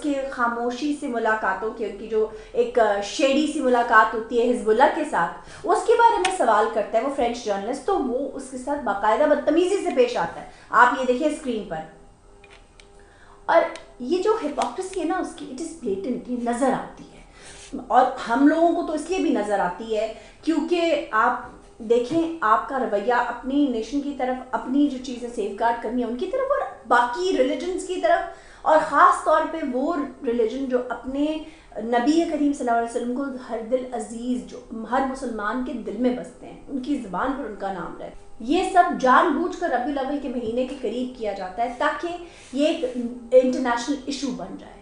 کی خاموشی سے ملاقاتوں کی، ان کی جو ایک شیڈی سی ملاقات ہوتی ہے حزب اللہ کے ساتھ، اس کے بارے میں سوال کرتا ہے وہ فرینچ جرنلسٹ، تو وہ اس کے ساتھ باقاعدہ بدتمیزی سے پیش آتا ہے. آپ یہ دیکھیں اسکرین پر. اور یہ جو ہپوکریسی ہے نا اس کی، اٹ از بلیٹنٹ، یہ نظر آتی ہے. اور ہم لوگوں کو تو اس لیے بھی نظر آتی ہے کیونکہ آپ دیکھیں آپ کا رویہ اپنی نیشن کی طرف، اپنی جو چیزیں سیف گارڈ کرنی ہے ان کی طرف، اور باقی ریلیجنس کی طرف، اور خاص طور پہ وہ ریلیجن جو اپنے نبی کریم صلی اللہ علیہ وسلم کو ہر دل عزیز، جو ہر مسلمان کے دل میں بستے ہیں، ان کی زبان پر ان کا نام رہے. یہ سب جان بوجھ کر ربیع الاول کے مہینے کے قریب کیا جاتا ہے تاکہ یہ ایک انٹرنیشنل ایشو بن جائے.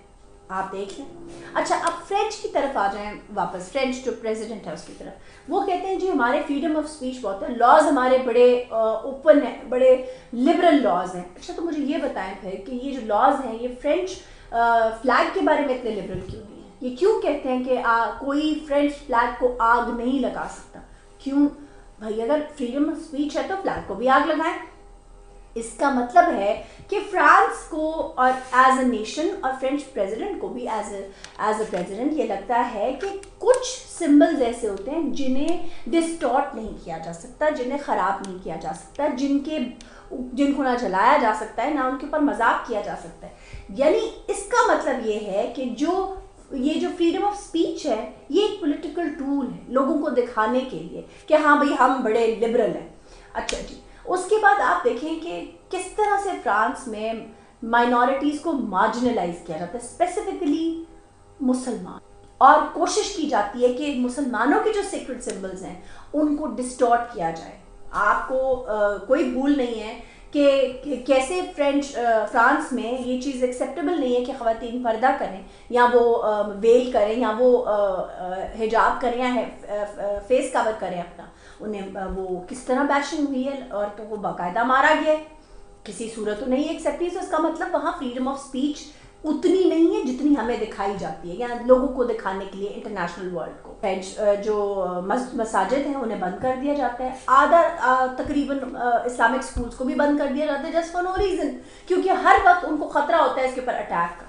آپ دیکھ لیں. اچھا اب فرینچ کی طرف آ جائیں واپس، فرینچ جو پریزیڈنٹ ہے اس کی طرف. وہ کہتے ہیں جی ہمارے فریڈم آف اسپیچ بہت ہے، لاز ہمارے بڑے اوپن ہیں، بڑے لبرل لاز ہیں. اچھا تو مجھے یہ بتائیں پھر کہ یہ جو لاز ہیں یہ فرینچ فلیگ کے بارے میں اتنے لبرل کیوں نہیں ہیں؟ یہ کیوں کہتے ہیں کہ کوئی فرینچ فلیگ کو آگ نہیں لگا سکتا؟ کیوں بھائی؟ اگر فریڈم آف اسپیچ ہے تو فلیگ کو بھی آگ لگائیں. اس کا مطلب ہے کہ فرانس کو اور ایز اے نیشن اور فرینچ پریزیڈنٹ کو بھی ایز اے پریزیڈنٹ یہ لگتا ہے کہ کچھ سمبلز ایسے ہوتے ہیں جنہیں ڈسٹارٹ نہیں کیا جا سکتا، جنہیں خراب نہیں کیا جا سکتا، جن کو نہ جلایا جا سکتا ہے، نہ ان کے اوپر مذاق کیا جا سکتا ہے. یعنی اس کا مطلب یہ ہے کہ یہ جو فریڈم آف اسپیچ ہے یہ ایک پولیٹیکل ٹول ہے لوگوں کو دکھانے کے لیے کہ ہاں بھئی ہم بڑے لبرل ہیں. اچھا جی، اس کے بعد آپ دیکھیں کہ کس طرح سے فرانس میں مائنورٹیز کو مارجنلائز کیا جاتا ہے، اسپیسیفکلی مسلمان، اور کوشش کی جاتی ہے کہ مسلمانوں کے جو سیکرٹ سمبلز ہیں ان کو ڈسٹارٹ کیا جائے. آپ کو کوئی بھول نہیں ہے کہ کیسے فرانس میں یہ چیز ایکسیپٹیبل نہیں ہے کہ خواتین پردہ کریں یا وہ ویل کریں یا وہ حجاب کریں یا فیس کور کریں اپنا. انہیں وہ کس طرح بیشنگ ہوئی ہے اور تو وہ باقاعدہ مارا گیا ہے، کسی صورت تو نہیں ایکسیپٹ کی. تو اس کا مطلب وہاں فریڈم آف اسپیچ اتنی نہیں ہے جتنی ہمیں دکھائی جاتی ہے یا لوگوں کو دکھانے کے لیے انٹرنیشنل ورلڈ کو. جو مساجد ہیں انہیں بند کر دیا جاتا ہے، آدھا تقریباً اسلامک اسکولس کو بھی بند کر دیا جاتا ہے جسٹ فار نو ریزن، کیونکہ ہر وقت ان کو خطرہ ہوتا ہے اس کے اوپر اٹیک کا.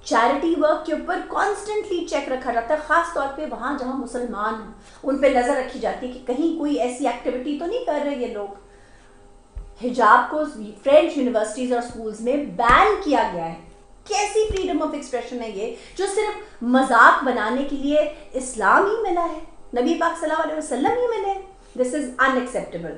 چیریٹی ورک کے اوپر کانسٹنٹلی چیک رکھا جاتا ہے، خاص طور پہ وہاں جہاں مسلمان ہیں ان پہ نظر رکھی جاتی ہے کہ کہیں کوئی ایسی ایکٹیویٹی تو نہیں کر رہے یہ لوگ. حجاب کو فرینچ یونیورسٹیز اور اسکولز میں بین کیا گیا ہے. کیسی فریڈم آف ایکسپریشن ہے یہ جو صرف مذاق بنانے کے لیے اسلام ہی ملا ہے، نبی پاک صلی اللہ علیہ وسلم ہی ملے. دس از ان ایکسیپٹیبل.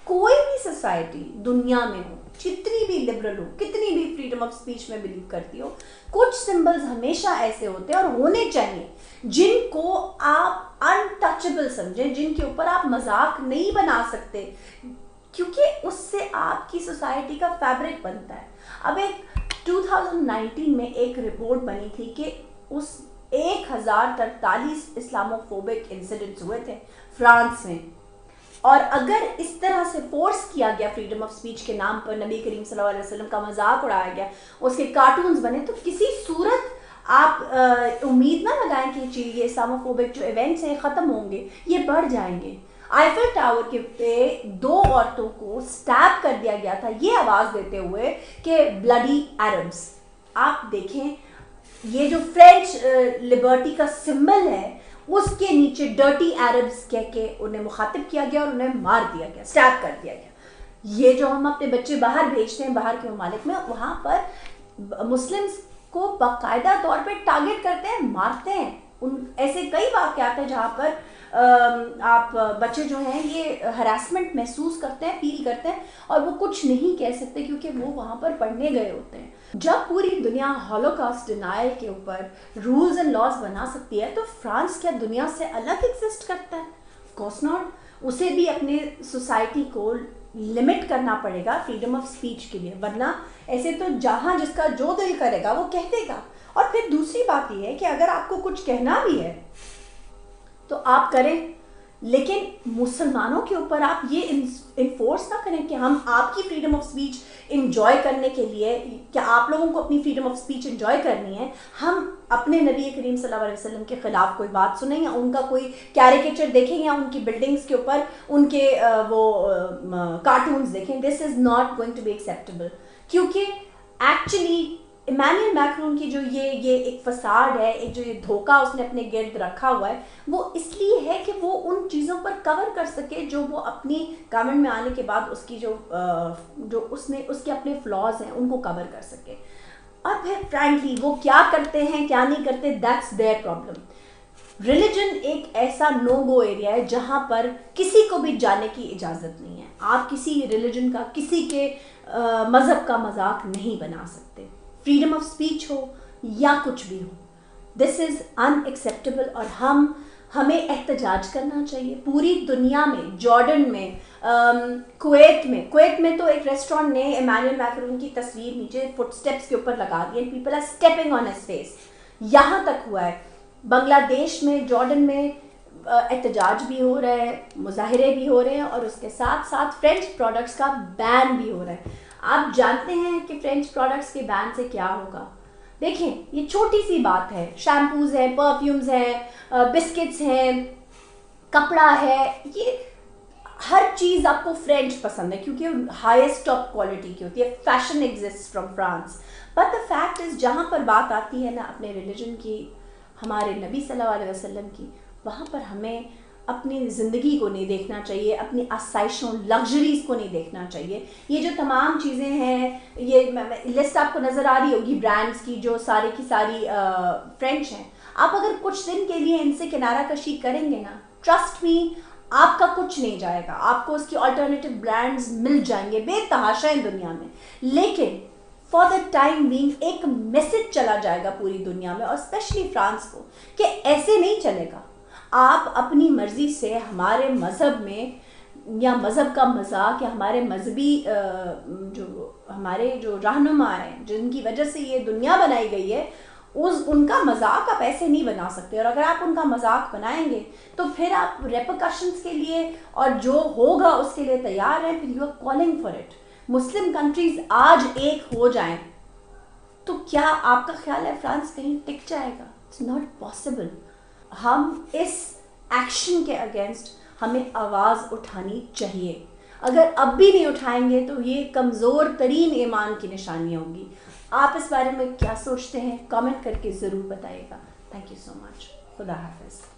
کوئی بھی سوسائٹی دنیا میں ہو، جتنی بھی لبرل ہو، کتنی بھی فریڈم آف اسپیچ میں بلیو کرتی ہو، کچھ سمبلز ہمیشہ ایسے ہوتے ہیں اور ہونے چاہیے جن کو آپ ان ٹچبل سمجھیں، جن کے اوپر آپ مذاق نہیں بنا سکتے، کیونکہ اس سے آپ کی سوسائٹی کا فیبرک بنتا ہے. اب ایک 2019 میں ایک رپورٹ بنی تھی کہ اس 1043 اسلاموفوبک انسیڈنٹس ہوئے تھے فرانس میں، اور اگر اس طرح سے فورس کیا گیا فریڈم آف اسپیچ کے نام پر، نبی کریم صلی اللہ علیہ وسلم کا مذاق اڑایا گیا، اس کے کارٹونز بنے، تو کسی صورت آپ امید نہ لگائیں کہ یہ اسلاموفوبک جو ایونٹس ہیں ختم ہوں گے، یہ بڑھ جائیں گے. آئیفل ٹاور کے پہ 2 عورتوں کو سٹیپ کر دیا گیا تھا یہ آواز دیتے ہوئے کہ بلڈی عربس. آپ دیکھیں یہ جو فرینچ لبرٹی کا سمبل ہے اس کے نیچے ڈرٹی عربس کہہ کے انہیں مخاطب کیا گیا اور انہیں مار دیا گیا، سٹیپ کر دیا گیا. یہ جو ہم اپنے بچے باہر بھیجتے ہیں باہر کے ممالک میں، وہاں پر مسلمس کو باقاعدہ طور پہ ٹارگٹ کرتے ہیں، مارتے ہیں. ایسے کئی واقعات ہیں جہاں پر آپ بچے جو ہیں یہ ہراسمنٹ محسوس کرتے ہیں، فیل کرتے ہیں، اور وہ کچھ نہیں کہہ سکتے کیونکہ وہ وہاں پر پڑھنے گئے ہوتے ہیں. جب پوری دنیا ہولوکاسٹ ڈینائل کے اوپر رولز اینڈ لاز بنا سکتی ہے تو فرانس کیا دنیا سے الگ ایگزسٹ کرتا ہے؟ Of course not. اسے بھی اپنے سوسائٹی کو لمٹ کرنا پڑے گا فریڈم آف اسپیچ کے لیے، ورنہ ایسے تو جہاں جس کا جو دل کرے گا وہ کہہ دے گا. اور پھر دوسری بات یہ ہے کہ اگر آپ کو کچھ کہنا بھی ہے تو آپ کریں، لیکن مسلمانوں کے اوپر آپ یہ انفورس نہ کریں کہ ہم آپ کی فریڈم آف اسپیچ انجوائے کرنے کے لیے، کہ آپ لوگوں کو اپنی فریڈم آف اسپیچ انجوائے کرنی ہے، ہم اپنے نبی کریم صلی اللہ علیہ وسلم کے خلاف کوئی بات سنیں یا ان کا کوئی کیریکیچر دیکھیں یا ان کی بلڈنگس کے اوپر ان کے وہ کارٹونز دیکھیں. This is not going to be acceptable, کیونکہ ایکچولی ایمانوئل میکرون کی جو یہ ایک فساد ہے، ایک جو یہ دھوکہ اس نے اپنے گرد رکھا ہوا ہے، وہ اس لیے ہے کہ وہ ان چیزوں پر کور کر سکے جو وہ اپنی گورنمنٹ میں آنے کے بعد اس کی جو اس کے اپنے فلاز ہیں ان کو کور کر سکے. اور پھر فرینکلی وہ کیا کرتے ہیں کیا نہیں کرتے، دیٹس دیئر پرابلم. ریلیجن ایک ایسا نو گو ایریا ہے جہاں پر کسی کو بھی جانے کی اجازت نہیں ہے. آپ کسی ریلیجن کا، کسی کے مذہب کا مذاق نہیں بنا سکتے. فریڈم آف اسپیچ ہو یا کچھ بھی ہو، دس از ان ایکسیپٹیبل. اور ہمیں احتجاج کرنا چاہیے پوری دنیا میں. جارڈن میں، کویت میں تو ایک ریسٹورینٹ نے ایمانوئل میکرون کی تصویر نیچے فٹ اسٹیپس کے اوپر لگا دی، people are stepping on his face. یہاں تک ہوا ہے. بنگلہ دیش میں، جارڈن میں احتجاج بھی ہو رہا ہے، مظاہرے بھی ہو رہے ہیں، اور اس کے ساتھ ساتھ فرینچ پروڈکٹس کا بین بھی ہو رہا ہے. آپ جانتے ہیں کہ فرینچ پروڈکٹس کے بین سے کیا ہوگا؟ دیکھیں یہ چھوٹی سی بات ہے، شیمپوز ہیں، پرفیومز ہیں، بسکٹس ہیں، کپڑا ہے، یہ ہر چیز آپ کو فرینچ پسند ہے کیونکہ ہائیسٹ ٹاپ کوالٹی کی ہوتی ہے. Fashion exist from France. But the fact is جہاں پر بات آتی ہے نا اپنے ریلیجن کی، ہمارے نبی صلی اللہ علیہ وسلم کی، وہاں پر ہمیں اپنی زندگی کو نہیں دیکھنا چاہیے، اپنی آسائشوں لگژریز کو نہیں دیکھنا چاہیے. یہ جو تمام چیزیں ہیں، یہ لسٹ آپ کو نظر آ رہی ہوگی برانڈس کی جو ساری کی ساری فرینچ ہیں. آپ اگر کچھ دن کے لیے ان سے کنارہ کشی کریں گے نا، ٹرسٹ می آپ کا کچھ نہیں جائے گا. آپ کو اس کی آلٹرنیٹیو برانڈز مل جائیں گے بے تحاشا ہیں دنیا میں. لیکن فار دا ٹائم بینگ ایک میسج چلا جائے گا پوری دنیا میں، اور اسپیشلی فرانس کو، کہ ایسے نہیں چلے گا. آپ اپنی مرضی سے ہمارے مذہب میں یا مذہب کا مذاق یا ہمارے مذہبی ہمارے جو رہنما ہیں جن کی وجہ سے یہ دنیا بنائی گئی ہے، ان کا مذاق آپ ایسے نہیں بنا سکتے. اور اگر آپ ان کا مذاق بنائیں گے تو پھر آپ ریپرکشنس کے لیے اور جو ہوگا اس کے لیے تیار ہیں. پھر you are calling for it. مسلم کنٹریز آج ایک ہو جائیں تو کیا آپ کا خیال ہے فرانس کہیں ٹک جائے گا؟ It's not possible. ہم اس ایکشن کے اگینسٹ ہمیں آواز اٹھانی چاہیے. اگر اب بھی نہیں اٹھائیں گے تو یہ کمزور ترین ایمان کی نشانی ہوگی. آپ اس بارے میں کیا سوچتے ہیں؟ کامنٹ کر کے ضرور بتائیے گا. تھینک یو سو مچ. خدا حافظ.